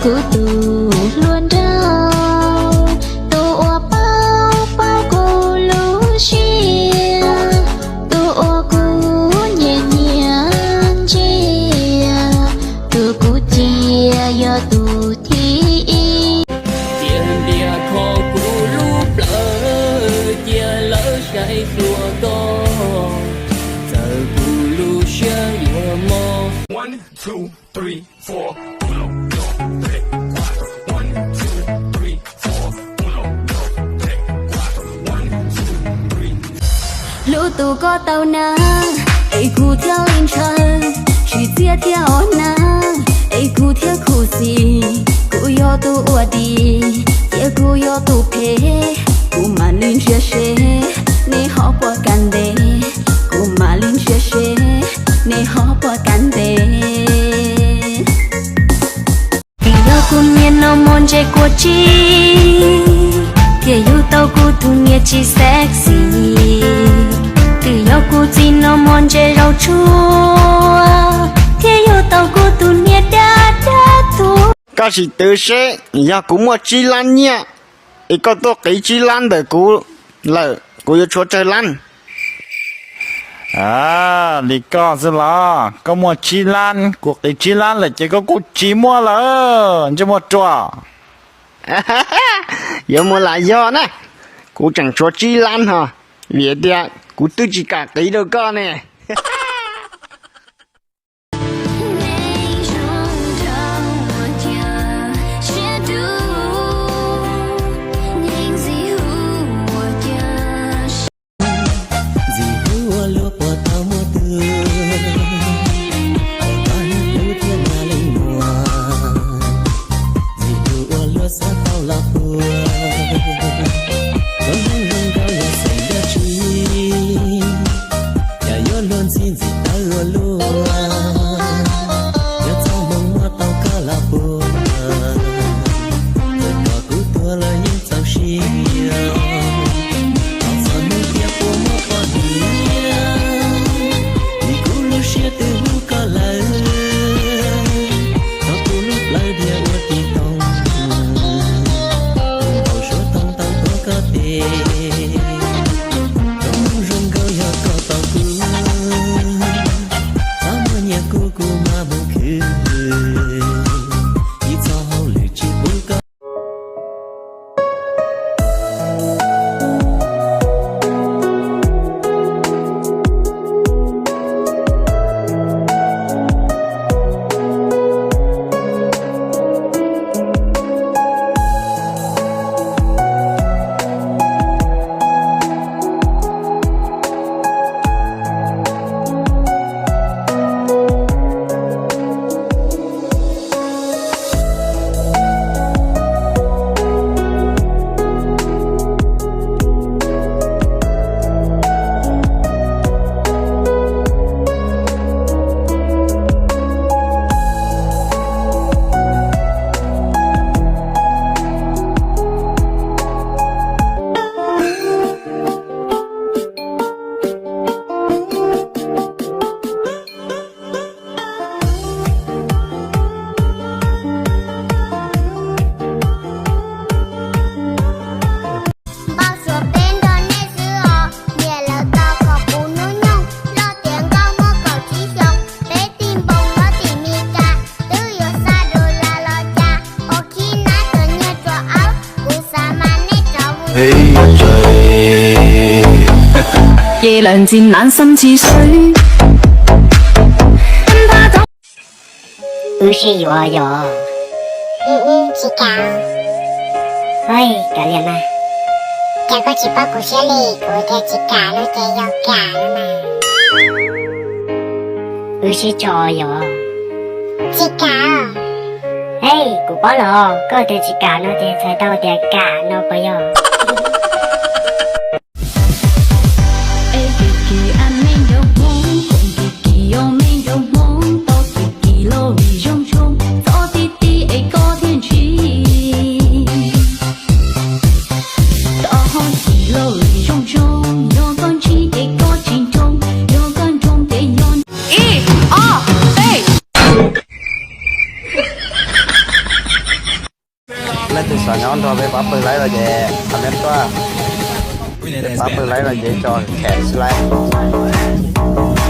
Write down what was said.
cứ từ luôn đau tu ô bao bao cô lú chia tu ô cô nhẹ nhàng chia tu cô chia yo tu thi tiền địa khó cô lú lỡ chia lỡ say xua to giờ cô lú chia yo mo 1, 2, 3, 4 1, 2, 3, 4 1, 2, 3, 4 1, 2, 3, 4 1, 2, 3 lũ tù có tàu nắng ấy cụ theo in trời chỉ chia theo nắng ấy cụ theo khu gì cụ yo tu ua đi kia cụ yo tu phê cụ mà linh chia sẻ nên họ bỏ can đề cụ mà linh chia sẻ nên họ bỏ can đề tình yêu cùng nhiên nó mòn chạy của chi kia yêu tao cụ tu nghĩa chỉ sexy từ yêu cụ chỉ nó mòn chạy rau chua kia yêu tao cụ tu nghĩa đã tu cái gì tự sẽ nhà cũng một chi lan nhá ý có tôi cái chi lan để cụ lỡ cụ yêu chúa chơi lan à lý có gì là có một chi lan cuộc cái chi lan là chỉ có cụ chỉ mua là chứ một trò giờ mua lại do nè cụ chẳng chúa chi lan hả vì đi cụ tự chỉ cả cái đâu con nè夜涼漸冷心似水不是我有，是搞，喂，搞了吗？搞个只包古些里，古的只搞了的要搞了嘛？不是左右，只搞，哎，古包了，个的只搞了的才到的搞了不要。lên từ sàn nhón thôi với bắp bự lấy là về thành em toa bắp bự lấy là về cho khẹt slide